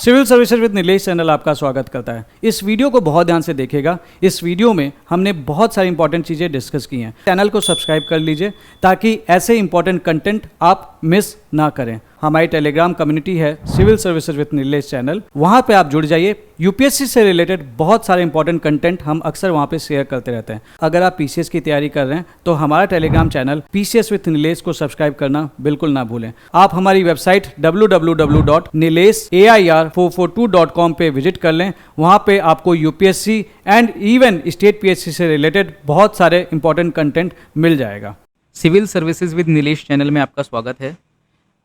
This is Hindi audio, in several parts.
Civil services with Nilesh channel आपका स्वागत करता है। इस वीडियो को बहुत ध्यान से देखिएगा। इस वीडियो में हमने बहुत सारी इंपॉर्टेंट चीज़ें डिस्कस की हैं। चैनल को सब्सक्राइब कर लीजिए ताकि ऐसे इंपॉर्टेंट कंटेंट आप मिस ना करें। हमारी टेलीग्राम कम्युनिटी है civil services with Nilesh channel, वहाँ पे आप जुड़ जाइए। यूपीएससी से रिलेटेड बहुत सारे इंपॉर्टेंट कंटेंट हम अक्सर वहाँ पे शेयर करते रहते हैं। अगर आप पीसीएस की तैयारी कर रहे हैं तो हमारा Telegram channel PCS with Nilesh को सब्सक्राइब करना बिल्कुल ना भूलें। आप हमारी वेबसाइट www.nilesh.air442.com पे विजिट कर लें। वहाँ पे आपको UPSC and even state PSC से रिलेटेड बहुत सारे इंपॉर्टेंट कंटेंट मिल जाएगा। Civil services with Nilesh channel में आपका स्वागत है।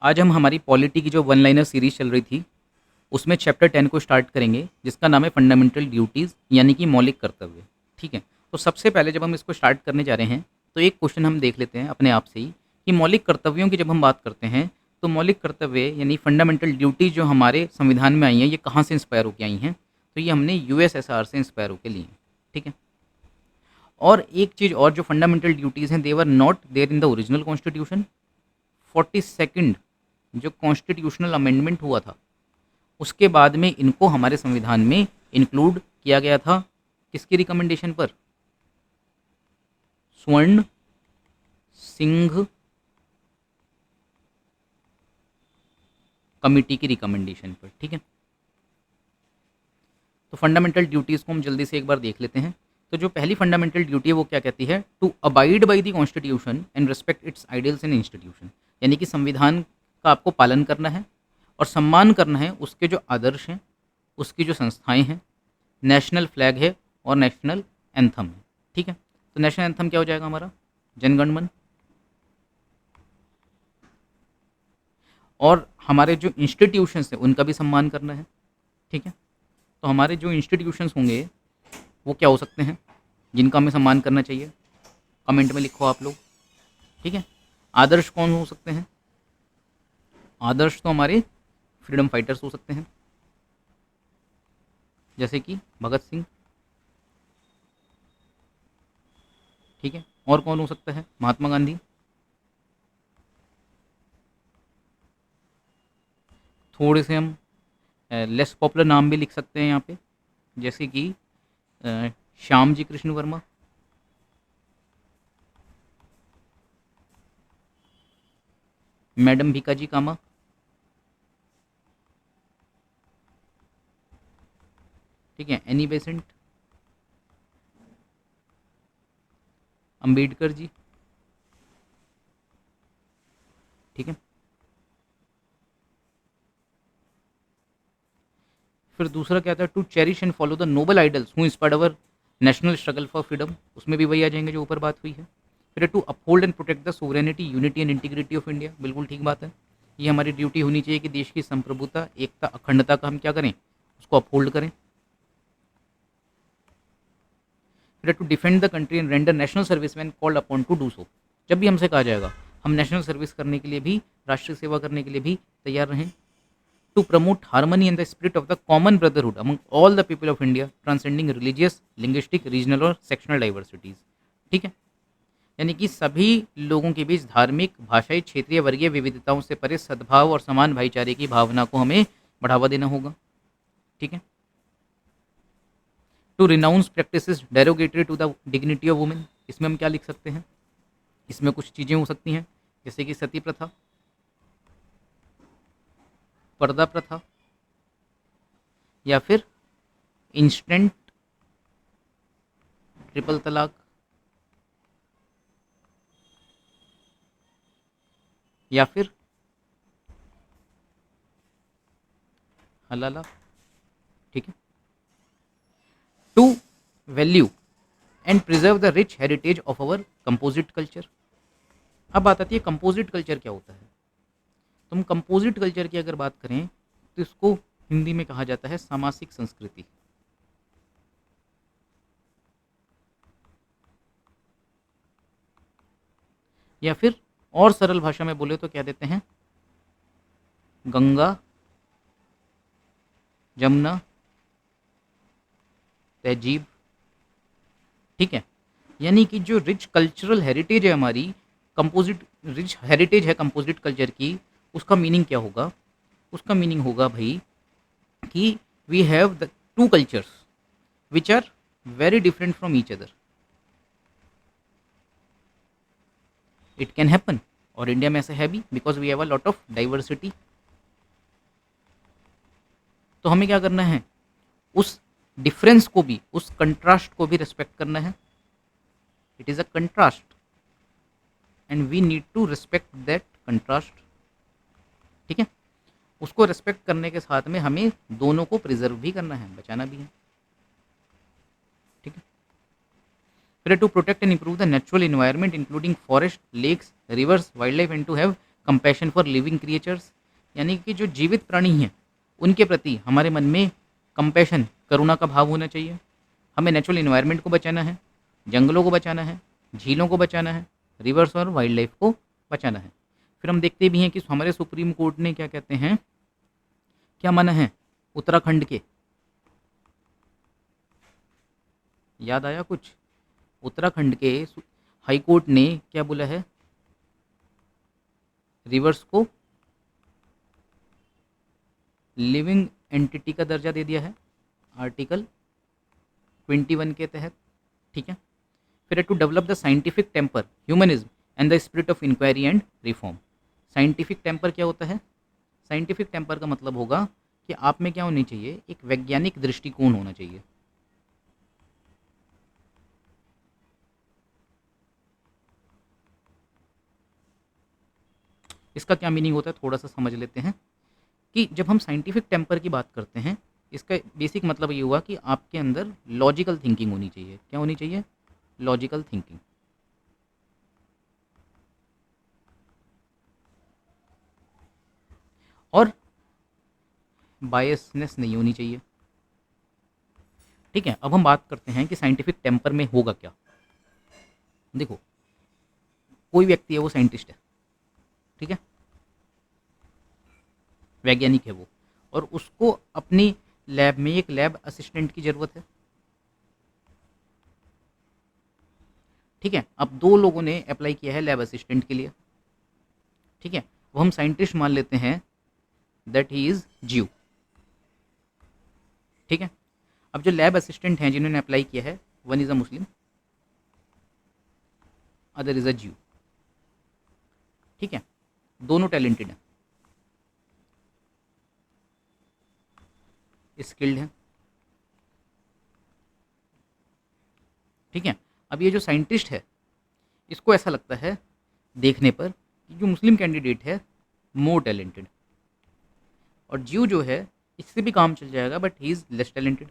आज हम हमारी पॉलिटी की जो वन लाइनर सीरीज चल रही थी उसमें चैप्टर 10 को स्टार्ट करेंगे, जिसका नाम है फंडामेंटल ड्यूटीज़, यानी कि मौलिक कर्तव्य। ठीक है, तो सबसे पहले जब हम इसको स्टार्ट करने जा रहे हैं तो एक क्वेश्चन हम देख लेते हैं अपने आप से ही कि मौलिक कर्तव्यों की जब हम बात करते हैं तो मौलिक कर्तव्य यानी फंडामेंटल ड्यूटीज़ जो हमारे संविधान में आई हैं, ये कहाँ से इंस्पायर होकर आई हैं? तो ये हमने यूएसएसआर से इंस्पायर होकर ली हैं। ठीक है, और एक चीज़ और, जो फंडामेंटल ड्यूटीज़ हैं they were not there in the original constitution. 42nd जो कॉन्स्टिट्यूशनल अमेंडमेंट हुआ था उसके बाद में इनको हमारे संविधान में इंक्लूड किया गया था। किसकी रिकमेंडेशन पर? स्वर्ण सिंह कमिटी की रिकमेंडेशन पर। ठीक है, तो फंडामेंटल ड्यूटीज़ को हम जल्दी से एक बार देख लेते हैं। तो जो पहली फंडामेंटल ड्यूटी है वो क्या कहती है? To abide by the constitution and respect its ideals and institution, यानी कि संविधान का आपको पालन करना है और सम्मान करना है उसके जो आदर्श हैं, उसकी जो संस्थाएं हैं, नेशनल फ्लैग है और नेशनल एंथम है। ठीक है, तो नेशनल एंथम क्या हो जाएगा हमारा? जनगण मन। और हमारे जो इंस्टीट्यूशंस हैं उनका भी सम्मान करना है। ठीक है, तो हमारे जो इंस्टीट्यूशंस होंगे वो क्या हो सकते हैं जिनका हमें सम्मान करना चाहिए? कमेंट में लिखो आप लोग। ठीक है, आदर्श कौन हो सकते हैं? आदर्श तो हमारे फ्रीडम फाइटर्स हो सकते हैं, जैसे कि भगत सिंह। ठीक है, और कौन हो सकता है? महात्मा गांधी। थोड़े से हम लेस पॉपुलर नाम भी लिख सकते हैं यहाँ पे, जैसे कि श्याम जी कृष्ण वर्मा। मैडम भीकाजी कामा। ठीक है, एनी बेसेंट, अंबेडकर जी। ठीक है, फिर दूसरा क्या था? To cherish and follow the noble ideals who inspired our national struggle for freedom, उसमें भी वही आ जाएंगे जो ऊपर बात हुई है। फिर to uphold and protect the sovereignty, unity and integrity of India, बिल्कुल ठीक बात है। ये हमारी ड्यूटी होनी चाहिए कि देश की संप्रभुता, एकता, अखंडता का हम क्या करें? उसको अपहोल्ड करें। फिर to defend the country and render national service when called upon to do so, जब भी हमसे कहा जाएगा हम नेशनल सर्विस करने के लिए भी, राष्ट्रीय सेवा करने के लिए भी तैयार रहें। To promote harmony and the spirit of the common brotherhood among all the people of India, transcending religious, linguistic, regional और सेक्शनल डाइवर्सिटीज़। ठीक है, यानी कि सभी लोगों के बीच धार्मिक, भाषाई, क्षेत्रीय, वर्गीय विविधताओं से परे सद्भाव और समान भाईचारे की भावना को हमें बढ़ावा देना होगा। ठीक है, to renounce practices derogatory to the dignity of women, इसमें हम क्या लिख सकते हैं? इसमें कुछ चीज़ें हो सकती हैं जैसे कि सती प्रथा, पर्दा प्रथा, या फिर इंस्टेंट ट्रिपल तलाक, या फिर हलाला। ठीक है, to value and preserve the rich heritage of our composite culture. अब बात आती है कंपोजिट कल्चर क्या होता है। तो हम कंपोजिट कल्चर की अगर बात करें तो इसको हिंदी में कहा जाता है सामासिक संस्कृति। या फिर और सरल भाषा में बोले तो क्या देते हैं? गंगा, जमुना, तहजीब। ठीक है, यानी कि जो रिच कल्चरल हेरिटेज है हमारी, कंपोजिट रिच हेरिटेज है कंपोजिट कल्चर की, उसका मीनिंग क्या होगा? उसका मीनिंग होगा भाई कि we have the two cultures which are very different from each other, it can happen. और इंडिया में ऐसा है भी, because we have a lot of diversity. तो हमें क्या करना है, उस डिफरेंस को भी, उस कंट्रास्ट को भी रिस्पेक्ट करना है। It is a contrast and we need to respect that contrast. ठीक है, उसको रिस्पेक्ट करने के साथ में हमें दोनों को प्रिजर्व भी करना है, बचाना भी है। ठीक है, फिर to protect and improve the natural environment including forest, lakes, rivers, wild life and to have compassion for living creatures, यानी कि जो जीवित प्राणी हैं उनके प्रति हमारे मन में कंपैशन, करुणा का भाव होना चाहिए। हमें नेचुरल इन्वायरमेंट को बचाना है, जंगलों को बचाना है, झीलों को बचाना है, रिवर्स और वाइल्ड लाइफ को बचाना है। फिर हम देखते भी हैं कि हमारे सुप्रीम कोर्ट ने क्या कहते हैं, क्या माना है उत्तराखंड के, याद आया कुछ? उत्तराखंड के हाई कोर्ट ने क्या बोला है, रिवर्स को लिविंग एंटिटी का दर्जा दे दिया है आर्टिकल 21 के तहत। ठीक है, फिर to develop the scientific temper, humanism and the spirit of inquiry and reform. Scientific temper क्या होता है? साइंटिफिक टेम्पर का मतलब होगा कि आप में क्या होनी चाहिए, एक वैज्ञानिक दृष्टिकोण होना चाहिए। इसका क्या मीनिंग होता है, थोड़ा सा समझ लेते हैं कि जब हम साइंटिफिक टेम्पर की बात करते हैं, इसका बेसिक मतलब ये हुआ कि आपके अंदर लॉजिकल थिंकिंग होनी चाहिए। क्या होनी चाहिए? Logical thinking. और बायसनेस नहीं होनी चाहिए। ठीक है, अब हम बात करते हैं कि साइंटिफिक टेम्पर में होगा क्या। देखो, कोई व्यक्ति है, वो साइंटिस्ट है, ठीक है, वैज्ञानिक है वो, और उसको अपनी लैब में एक लैब असिस्टेंट की ज़रूरत है। ठीक है, अब दो लोगों ने अप्लाई किया है लैब असिस्टेंट के लिए। ठीक है, वो हम साइंटिस्ट मान लेते हैं दैट ही इज़ जीव। ठीक है, अब जो लैब असिस्टेंट हैं जिन्होंने अप्लाई किया है, one is a Muslim, other is a जीव। ठीक है, दोनों टैलेंटेड हैं, स्किल्ड हैं। ठीक है, अब ये जो साइंटिस्ट है, इसको ऐसा लगता है देखने पर कि जो मुस्लिम कैंडिडेट है मोर टैलेंटेड, और जीव जो है इससे भी काम चल जाएगा but he is less talented.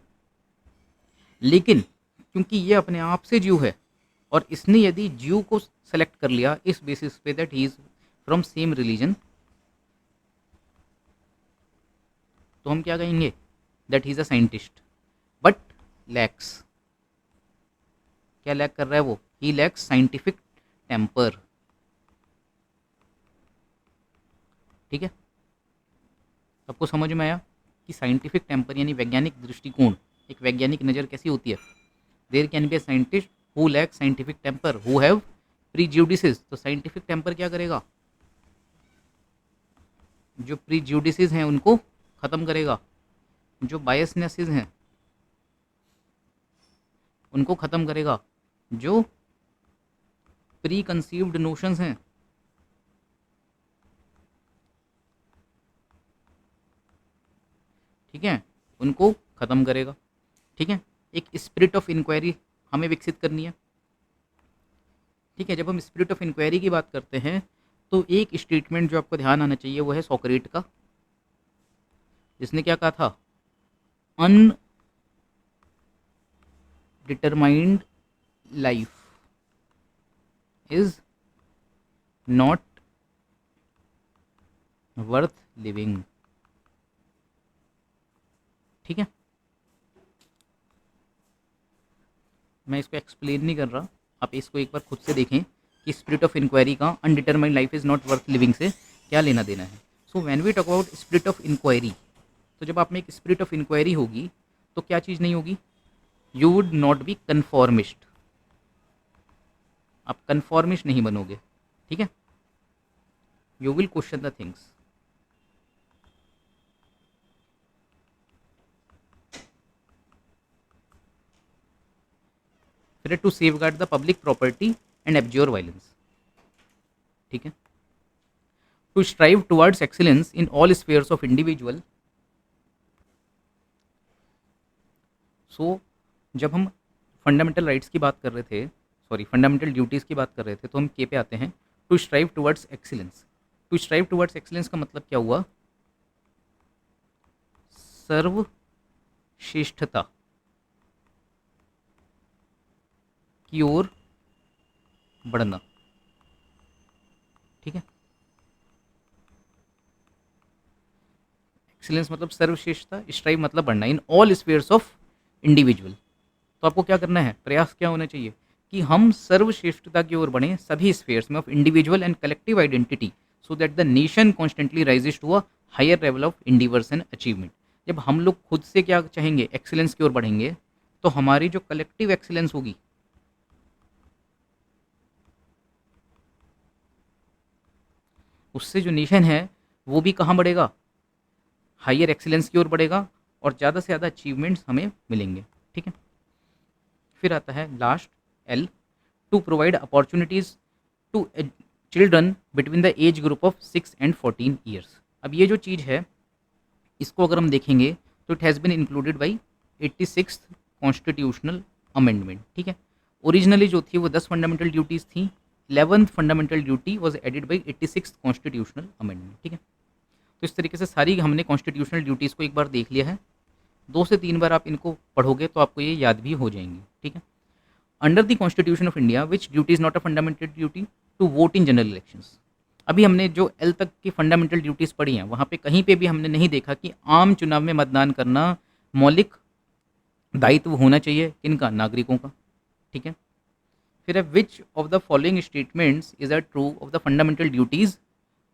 लेकिन क्योंकि ये अपने आप से जीव है, और इसने यदि जीव को सेलेक्ट कर लिया इस बेसिस पे that he is from same religion, तो हम क्या कहेंगे, that he is a scientist but lakhs, क्या लैक कर रहा है वो, ही लैक्स साइंटिफिक टेम्पर। ठीक है, सबको समझ में आया कि साइंटिफिक टेम्पर यानी वैज्ञानिक दृष्टिकोण, एक वैज्ञानिक नज़र कैसी होती है। There can be a scientist who lack scientific temper, who have prejudices. तो साइंटिफिक टेम्पर क्या करेगा, जो प्रीजुडिसेस हैं उनको ख़त्म करेगा, जो बायसनेसेस हैं उनको ख़त्म करेगा, जो प्री कंसीव्ड नोशंस हैं ठीक है उनको ख़त्म करेगा। ठीक है, एक स्पिरिट ऑफ इंक्वायरी हमें विकसित करनी है। ठीक है, जब हम स्पिरिट ऑफ इंक्वायरी की बात करते हैं तो एक स्टेटमेंट जो आपको ध्यान आना चाहिए वो है सोक्रेट का, जिसने क्या कहा था, undetermined life is not worth living. ठीक है, मैं इसको एक्सप्लेन नहीं कर रहा, आप इसको एक बार खुद से देखें कि स्पिरिट ऑफ इंक्वायरी का undetermined life is not worth living से क्या लेना देना है। So when we talk about spirit of inquiry, तो जब आप में एक स्पिरिट ऑफ इंक्वायरी होगी तो क्या चीज़ नहीं होगी, you would not be conformist, आप कन्फॉर्मिस्ट नहीं बनोगे। ठीक है, you will question the things. फिर है to safeguard the public property and abjure violence, ठीक है। To strive towards excellence in all spheres of individual. So जब हम फंडामेंटल राइट्स की बात कर रहे थे, सॉरी फंडामेंटल ड्यूटीज़ की बात कर रहे थे, तो हम के पे आते हैं, to strive towards excellence. To strive towards excellence का मतलब क्या हुआ? सर्वश्रेष्ठता की ओर बढ़ना, ठीक है। एक्सीलेंस मतलब सर्वश्रेष्ठता, स्ट्राइव मतलब बढ़ना, इन ऑल स्फेयर्स ऑफ इंडिविजुअल। तो आपको क्या करना है, प्रयास क्या होना चाहिए कि हम सर्वश्रेष्ठता की ओर बढ़ें सभी स्फेयर्स में of individual and collective identity, so that the nation constantly rises to a higher level of endeavour and achievement. जब हम लोग खुद से क्या चाहेंगे, एक्सीलेंस की ओर बढ़ेंगे, तो हमारी जो कलेक्टिव एक्सीलेंस होगी, उससे जो नेशन है वो भी कहाँ बढ़ेगा, हायर एक्सीलेंस की ओर बढ़ेगा, और ज़्यादा से ज़्यादा अचीवमेंट्स हमें मिलेंगे, ठीक है। फिर आता है last L, to provide opportunities to children between the age group of 6 and 14 years. अब ये जो चीज़ है, इसको अगर हम देखेंगे तो it has been included by 86th constitutional amendment, ठीक है। ओरिजिनली जो थी वो 10 फंडामेंटल ड्यूटीज़ थी, 11th fundamental duty was added by 86th constitutional amendment, ठीक है। तो इस तरीके से सारी हमने कॉन्स्टिट्यूशनल ड्यूटीज़ को एक बार देख लिया है, 2 से 3 बार आप इनको पढ़ोगे तो आपको ये याद भी हो जाएंगी, ठीक है। Under the constitution of India which duty is not a fundamental duty to vote in general elections. अभी हमने जो एल तक की फंडामेंटल ड्यूटीज़ पढ़ी हैं, वहाँ पे कहीं पे भी हमने नहीं देखा कि आम चुनाव में मतदान करना मौलिक दायित्व होना चाहिए किनका, नागरिकों का, ठीक है। फिर है which of the following statements is a true of the fundamental duties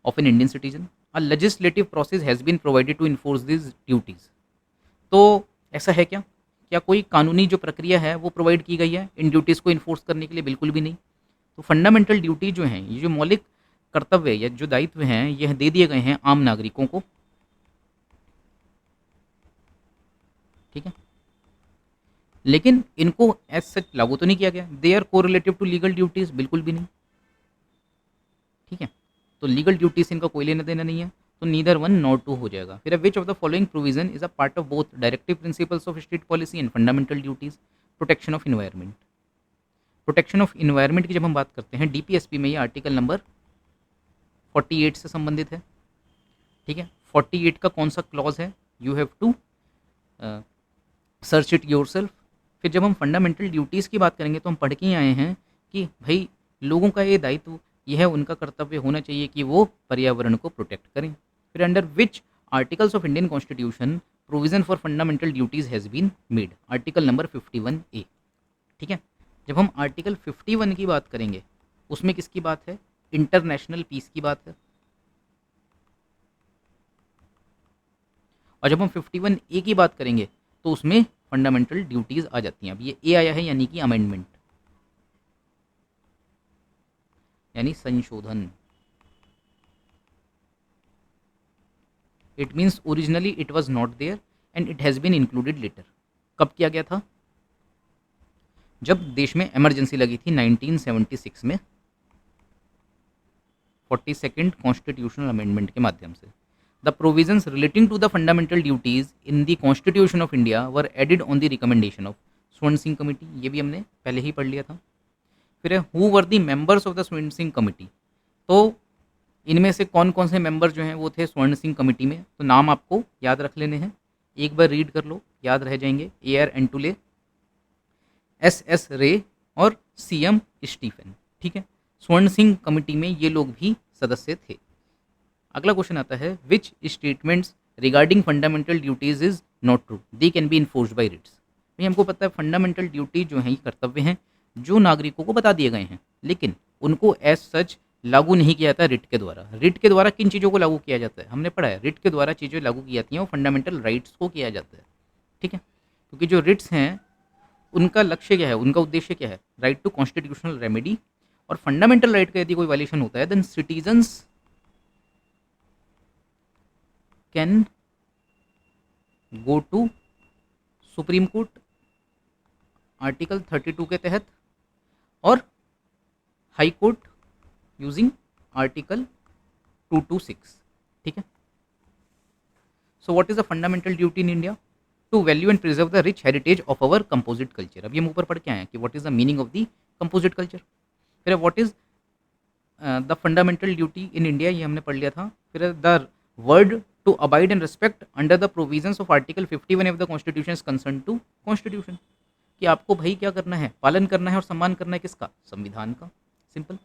of an Indian citizen. A legislative process has been provided to enforce this duties. तो ऐसा है क्या, क्या कोई कानूनी जो प्रक्रिया है वो प्रोवाइड की गई है इन ड्यूटीज़ को इन्फोर्स करने के लिए? बिल्कुल भी नहीं। तो फंडामेंटल ड्यूटी जो हैं, ये जो मौलिक कर्तव्य या जो दायित्व हैं, ये दे दिए गए हैं आम नागरिकों को, ठीक है। लेकिन इनको एज सच लागू तो नहीं किया गया। They are correlative to legal duties, बिल्कुल भी नहीं, ठीक है। तो लीगल ड्यूटी से इनका कोई लेना देना नहीं है, तो नीदर वन नॉर टू हो जाएगा। फिर विच of the following provision is a part of both directive principles of state policy and fundamental duties. Protection of environment. Protection of environment की जब हम बात करते हैं, डीपीएसपी में ये आर्टिकल नंबर 48 से संबंधित है, ठीक है। 48 का कौन सा क्लॉज है, you have to search it yourself. फिर जब हम फंडामेंटल ड्यूटीज़ की बात करेंगे तो हम पढ़ के ही आए हैं कि भाई लोगों का ये दायित्व, यह है उनका कर्तव्य होना चाहिए कि वो पर्यावरण को प्रोटेक्ट करें। फिर under which articles of Indian constitution provision for fundamental duties has been made, article number 51A, ठीक है। जब हम आर्टिकल 51 की बात करेंगे, उसमें किसकी बात है, इंटरनेशनल पीस की बात है। और जब हम 51A की बात करेंगे तो उसमें फंडामेंटल ड्यूटीज़ आ जाती हैं। अब ये ए आया है यानी कि अमेंडमेंट, यानी संशोधन। It means originally it was not there and it has been included later. कब किया गया था, जब देश में इमरजेंसी लगी थी 1976 में, 42nd कॉन्स्टिट्यूशनल अमेंडमेंट के माध्यम से। The provisions relating to the fundamental duties in the constitution of India were added on the recommendation of Swaran Singh committee, ये भी हमने पहले ही पढ़ लिया था। फिर है who were the members of the स्वर्ण सिंह कमेटी। तो इनमें से कौन कौन से मेंबर जो हैं वो थे स्वर्ण सिंह कमेटी में, तो नाम आपको याद रख लेने हैं, एक बार रीड कर लो, याद रह जाएंगे। AR एंटुले, SS रे और CM स्टीफन, ठीक है। स्वर्ण सिंह कमेटी में ये लोग भी सदस्य थे। अगला क्वेश्चन आता है which statements regarding fundamental duties is not true, they can be enforced by writs. भाई हमको पता है फंडामेंटल ड्यूटी जो है, ये कर्तव्य हैं जो नागरिकों को बता दिए गए हैं, लेकिन उनको एज सच लागू नहीं किया जाता रिट के द्वारा। रिट के द्वारा किन चीज़ों को लागू किया जाता है, हमने पढ़ा है, रिट के द्वारा चीज़ें लागू की जाती हैं वो फंडामेंटल राइट्स को किया जाता है, ठीक है। क्योंकि जो रिट्स हैं उनका लक्ष्य क्या है, उनका उद्देश्य क्या है, राइट टू कॉन्स्टिट्यूशनल रेमेडी। और फंडामेंटल राइट का यदि कोई वायलेशन होता है then citizens can go to Supreme Court, article 32 के तहत और हाई कोर्ट यूजिंग आर्टिकल 226, ठीक है। So what is the fundamental duty in India? To value and preserve the rich heritage of our composite culture. अब ये हम ऊपर पढ़ के आए हैं कि what is the meaning of the composite culture. फिर what is the fundamental duty in India, ये हमने पढ़ लिया था। फिर the word to abide and respect under the provisions of article 51 of the constitution is concern to constitution, कि आपको भाई क्या करना है, पालन करना है और सम्मान करना है किसका? संविधान का। Simple.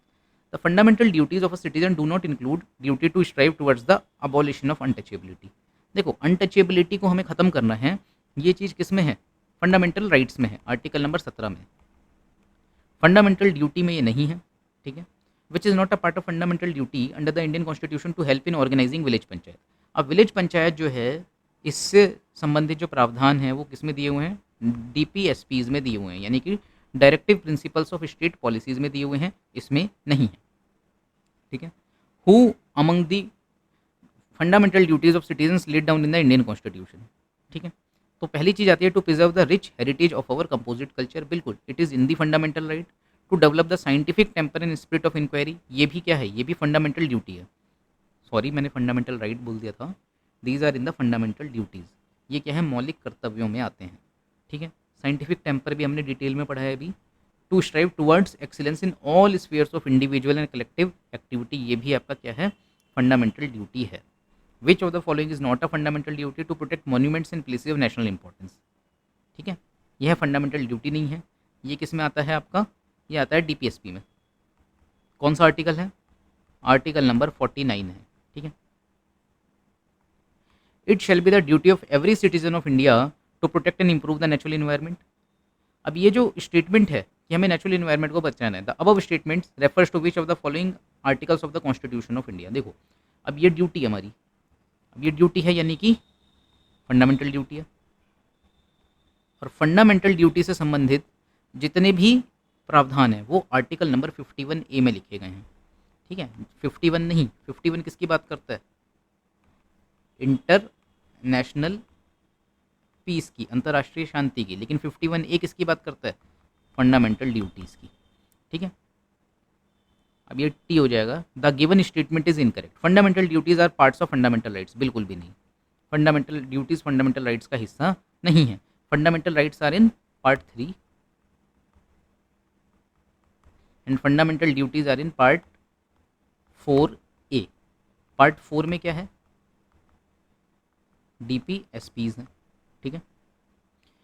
The fundamental duties of a citizen do not include duty to strive towards the abolition of untouchability. देखो, अनटचेबिलिटी को हमें खत्म करना है, ये चीज़ किस में है? फंडामेंटल राइट्स में है, आर्टिकल नंबर 17 में। फंडामेंटल ड्यूटी में ये नहीं है, ठीक है। Which is not a part of fundamental duty under the Indian constitution to help in organising village panchayat. अब विलेज पंचायत जो है, इससे संबंधित जो प्रावधान है वो किस में दिए हुए हैं? DPSPs में दिए हुए हैं, यानी कि directive principles of state policies में दिए हुए हैं, इसमें नहीं है, ठीक है। Who among the fundamental duties of citizens laid down in the Indian constitution, ठीक है। तो पहली चीज़ आती है to preserve the rich heritage of our composite culture. बिल्कुल, it is in the fundamental right to develop the scientific temper and spirit of inquiry. ये भी क्या है? ये भी फंडामेंटल ड्यूटी है। सॉरी, मैंने फंडामेंटल राइट बोल दिया था। These are in the fundamental duties. ये क्या है? मौलिक कर्तव्यों में आते हैं, ठीक है। साइंटिफिक टेम्पर भी हमने डिटेल में पढ़ा है अभी। To strive towards excellence in all spheres of individual and collective activity, ये भी आपका क्या है? फंडामेंटल ड्यूटी है। Which of the following is not a fundamental duty? To protect monuments and places of national importance, ठीक है। यह फंडामेंटल ड्यूटी नहीं है। ये किस में आता है आपका? ये आता है DPSP में। कौन सा आर्टिकल है? आर्टिकल नंबर 49 है, ठीक है। It shall be the duty of every citizen of India to protect and improve the natural environment. अब ये जो स्टेटमेंट है कि हमें नेचुरल इन्वायरमेंट को बचाना है, the above statements refers to which of the following articles of the constitution of India. देखो, अब ये ड्यूटी हमारी, अब ये ड्यूटी है यानी कि फंडामेंटल ड्यूटी है, और फंडामेंटल ड्यूटी से संबंधित जितने भी प्रावधान है वो आर्टिकल नंबर 51A में लिखे गए हैं, ठीक है। 51 नहीं, 51 किसकी बात करता है? इंटरनेशनल पीस की, अंतर्राष्ट्रीय शांति की। लेकिन 51A किसकी बात करता है? फंडामेंटल ड्यूटीज़ की, ठीक है। अब ये टी हो जाएगा। The given statement is incorrect. Fundamental duties are parts of fundamental rights, बिल्कुल भी नहीं। फंडामेंटल ड्यूटीज़ फंडामेंटल राइट्स का हिस्सा नहीं है। Fundamental rights are in part 3 and fundamental duties are in part 4A। Part 4 में क्या है? DPSPs हैं, ठीक है।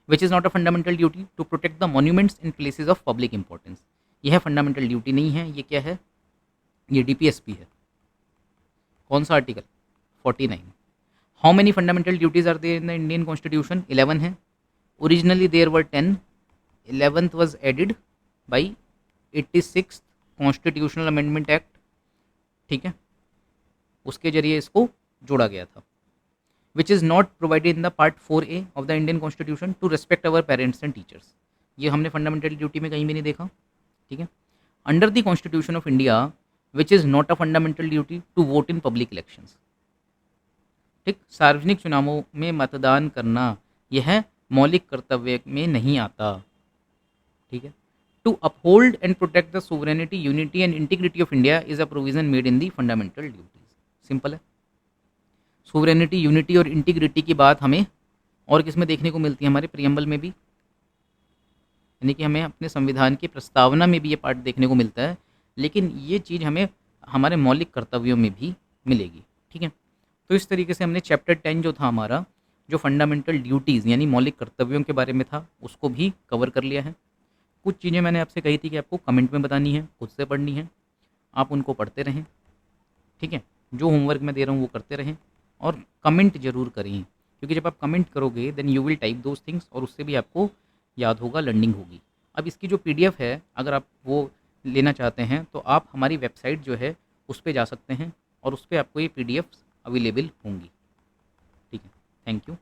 Which is not a fundamental duty to protect the monuments in places of public importance. यह फंडामेंटल ड्यूटी नहीं है। ये क्या है? ये DPSP है। कौन सा article? 49। How many fundamental duties are there in the Indian constitution? 11 है। Originally there were 10, 11th was added by 86th constitutional amendment act, ठीक है। उसके जरिए इसको जोड़ा गया था। Which is not provided in the part 4A of the Indian constitution to respect our parents and teachers. ये हमने फंडामेंटल ड्यूटी में कहीं भी नहीं देखा, ठीक है। Under the constitution of India which is not a fundamental duty to vote in public elections, ठीक। सार्वजनिक चुनावों में मतदान करना यह मौलिक कर्तव्य में नहीं आता, ठीक है। To uphold and protect the sovereignty, unity and integrity of India is a provision made in the fundamental duties. Simple है। सोवरेनिटी, यूनिटी और इंटीग्रिटी की बात हमें और किस में देखने को मिलती है? हमारे प्रियम्बल में भी, यानी कि हमें अपने संविधान की प्रस्तावना में भी ये पार्ट देखने को मिलता है। लेकिन ये चीज़ हमें हमारे मौलिक कर्तव्यों में भी मिलेगी, ठीक है। तो इस तरीके से हमने चैप्टर 10 जो था हमारा, जो फंडामेंटल ड्यूटीज़ यानी मौलिक कर्तव्यों के बारे में था, उसको भी कवर कर लिया है। कुछ चीज़ें मैंने आपसे कही थी कि आपको कमेंट में बतानी है, खुद से पढ़नी है, आप उनको पढ़ते रहें, ठीक है। जो होमवर्क मैं दे रहा हूँ वो करते रहें और कमेंट जरूर करें, क्योंकि जब आप कमेंट करोगे then you will type those things और उससे भी आपको याद होगा, लर्निंग होगी। अब इसकी जो PDF है, अगर आप वो लेना चाहते हैं तो आप हमारी वेबसाइट जो है उस पर जा सकते हैं और उस पर आपको ये PDFs अवेलेबल होंगी, ठीक है। Thank you.